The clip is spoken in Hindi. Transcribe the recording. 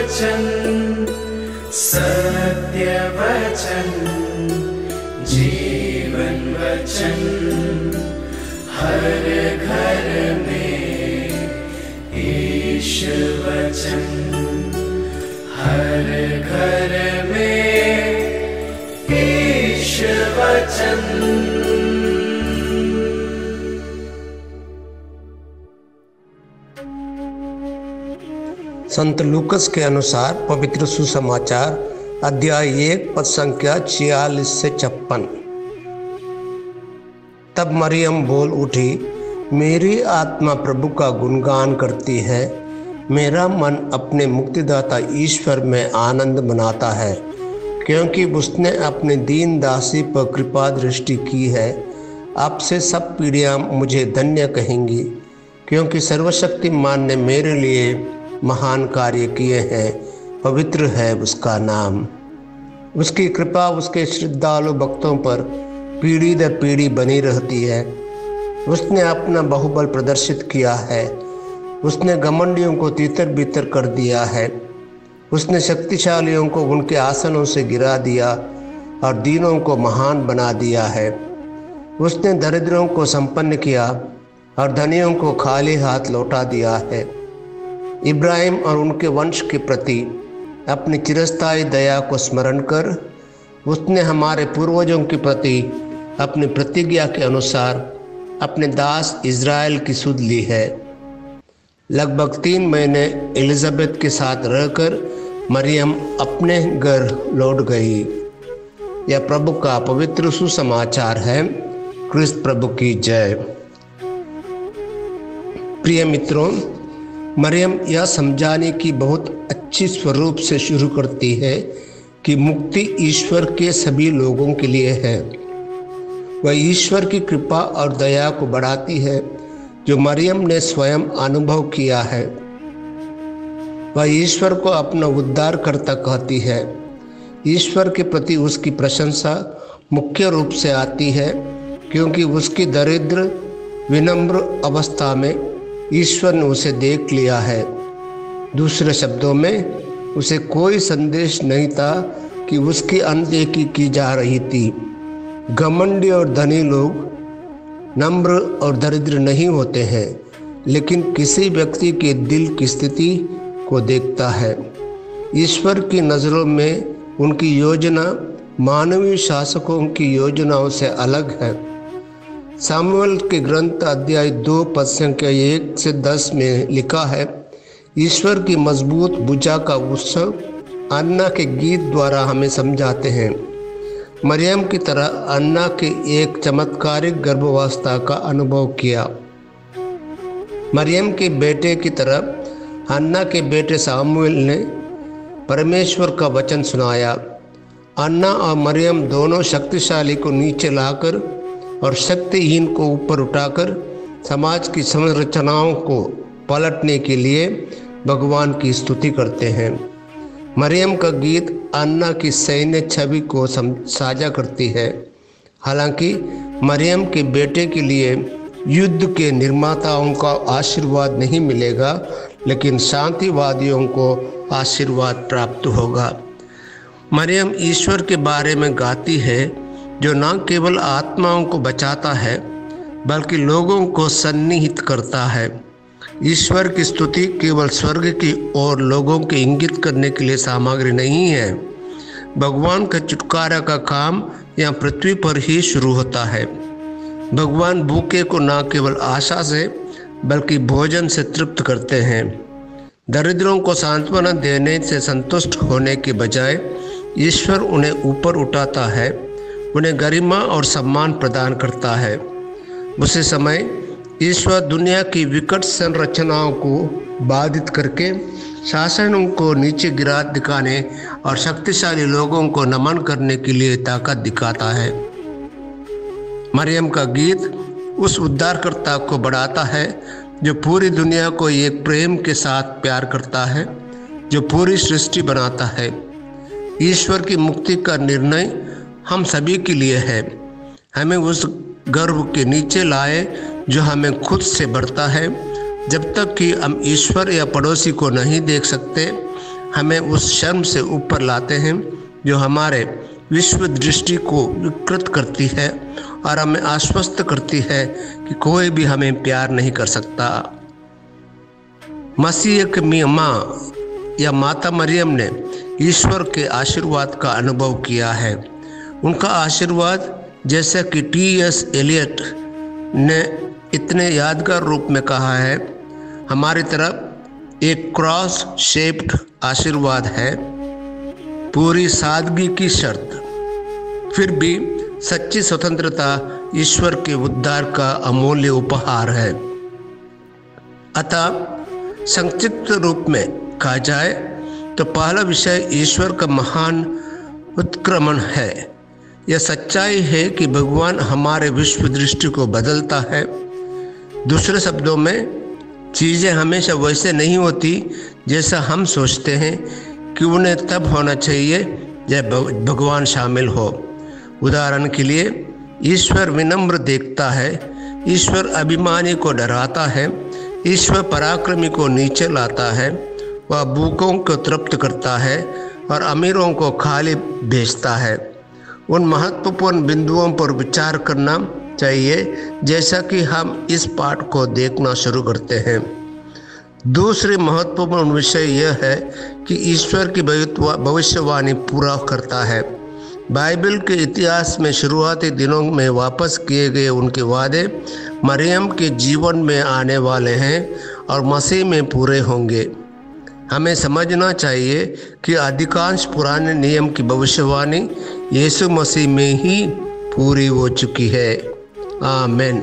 वचन, सत्य वचन, जीवन वचन, हर घर में ईश वचन, हर घर में ईश वचन। संत लूकस के अनुसार पवित्र सुसमाचार अध्याय 1 पद संख्या 46 से 56। तब मरियम बोल उठी, मेरी आत्मा प्रभु का गुणगान करती है, मेरा मन अपने मुक्तिदाता ईश्वर में आनंद मनाता है, क्योंकि उसने अपने दीन दासी पर कृपा दृष्टि की है। अब से सब पीढ़ियां मुझे धन्य कहेंगी, क्योंकि सर्वशक्तिमान ने मेरे लिए महान कार्य किए हैं। पवित्र है उसका नाम। उसकी कृपा उसके श्रद्धालु भक्तों पर पीढ़ी दर पीढ़ी बनी रहती है। उसने अपना बाहुबल प्रदर्शित किया है। उसने घमंडियों को तितर बितर कर दिया है। उसने शक्तिशालियों को उनके आसनों से गिरा दिया और दीनों को महान बना दिया है। उसने दरिद्रों को संपन्न किया और धनियों को खाली हाथ लौटा दिया है। इब्राहिम और उनके वंश के प्रति अपनी चिरस्थायी दया को स्मरण कर उसने हमारे पूर्वजों के प्रति अपनी प्रतिज्ञा के अनुसार अपने दास इज़राइल की सुध ली है। लगभग 3 महीने एलिजाबेथ के साथ रहकर मरियम अपने घर लौट गई। यह प्रभु का पवित्र सुसमाचार है। क्रिस्त प्रभु की जय। प्रिय मित्रों, मरियम यह समझाने की बहुत अच्छी स्वरूप से शुरू करती है कि मुक्ति ईश्वर के सभी लोगों के लिए है। वह ईश्वर की कृपा और दया को बढ़ाती है जो मरियम ने स्वयं अनुभव किया है। वह ईश्वर को अपना उद्धारकर्ता कहती है। ईश्वर के प्रति उसकी प्रशंसा मुख्य रूप से आती है क्योंकि उसकी दरिद्र विनम्र अवस्था में ईश्वर ने उसे देख लिया है। दूसरे शब्दों में, उसे कोई संदेश नहीं था कि उसकी अनदेखी की जा रही थी। घमंडी और धनी लोग नम्र और दरिद्र नहीं होते हैं, लेकिन किसी व्यक्ति के दिल की स्थिति को देखता है। ईश्वर की नज़रों में उनकी योजना मानवीय शासकों की योजनाओं से अलग है। सामुएल के ग्रंथ अध्याय 2 पद संख्या 1 से 10 में लिखा है, ईश्वर की मजबूत भुजा का उत्सव अन्ना के गीत द्वारा हमें समझाते हैं। मरियम की तरह अन्ना के एक चमत्कारिक गर्भावस्था का अनुभव किया। मरियम के बेटे की तरह अन्ना के बेटे सामुएल ने परमेश्वर का वचन सुनाया। अन्ना और मरियम दोनों शक्तिशाली को नीचे लाकर और शक्तिहीन को ऊपर उठाकर समाज की संरचनाओं को पलटने के लिए भगवान की स्तुति करते हैं। मरियम का गीत अन्ना की सैन्य छवि को साझा करती है। हालांकि मरियम के बेटे के लिए युद्ध के निर्माताओं का आशीर्वाद नहीं मिलेगा, लेकिन शांतिवादियों को आशीर्वाद प्राप्त होगा। मरियम ईश्वर के बारे में गाती है जो न केवल आत्माओं को बचाता है बल्कि लोगों को सन्निहित करता है। ईश्वर की स्तुति केवल स्वर्ग की ओर लोगों के इंगित करने के लिए सामग्री नहीं है। भगवान का छुटकारा का काम यहाँ पृथ्वी पर ही शुरू होता है। भगवान भूखे को न केवल आशा से बल्कि भोजन से तृप्त करते हैं। दरिद्रों को सांत्वना देने से संतुष्ट होने के बजाय ईश्वर उन्हें ऊपर उठाता है, उन्हें गरिमा और सम्मान प्रदान करता है। उसी समय ईश्वर दुनिया की विकट संरचनाओं को बाधित करके शासनों को नीचे गिरा दिखाने और शक्तिशाली लोगों को नमन करने के लिए ताकत दिखाता है। मरियम का गीत उस उद्धारकर्ता को बढ़ाता है जो पूरी दुनिया को एक प्रेम के साथ प्यार करता है, जो पूरी सृष्टि बनाता है। ईश्वर की मुक्ति का निर्णय हम सभी के लिए है। हमें उस गर्व के नीचे लाए जो हमें खुद से बढ़ता है। जब तक कि हम ईश्वर या पड़ोसी को नहीं देख सकते, हमें उस शर्म से ऊपर लाते हैं जो हमारे विश्व दृष्टि को विकृत करती है और हमें आश्वस्त करती है कि कोई भी हमें प्यार नहीं कर सकता। मसीह की माँ या माता मरियम ने ईश्वर के आशीर्वाद का अनुभव किया है। उनका आशीर्वाद, जैसा कि T.S. एलियट ने इतने यादगार रूप में कहा है, हमारी तरफ एक क्रॉस शेप्ड आशीर्वाद है, पूरी सादगी की शर्त, फिर भी सच्ची स्वतंत्रता ईश्वर के उद्धार का अमूल्य उपहार है। अतः संक्षिप्त रूप में कहा जाए तो पहला विषय ईश्वर का महान उत्क्रमण है। यह सच्चाई है कि भगवान हमारे विश्व दृष्टि को बदलता है। दूसरे शब्दों में, चीज़ें हमेशा वैसे नहीं होती जैसा हम सोचते हैं कि उन्हें तब होना चाहिए जब भगवान शामिल हो। उदाहरण के लिए, ईश्वर विनम्र देखता है, ईश्वर अभिमानी को डराता है, ईश्वर पराक्रमी को नीचे लाता है, वह भूखों को तृप्त करता है और अमीरों को खाली भेजता है। उन महत्वपूर्ण बिंदुओं पर विचार करना चाहिए जैसा कि हम इस पाठ को देखना शुरू करते हैं। दूसरी महत्वपूर्ण विषय यह है कि ईश्वर की भविष्यवाणी पूरा करता है। बाइबल के इतिहास में शुरुआती दिनों में वापस किए गए उनके वादे मरियम के जीवन में आने वाले हैं और मसीह में पूरे होंगे। हमें समझना चाहिए कि अधिकांश पुराने नियम की भविष्यवाणी यीशु मसीह में ही पूरी हो चुकी है। आमीन।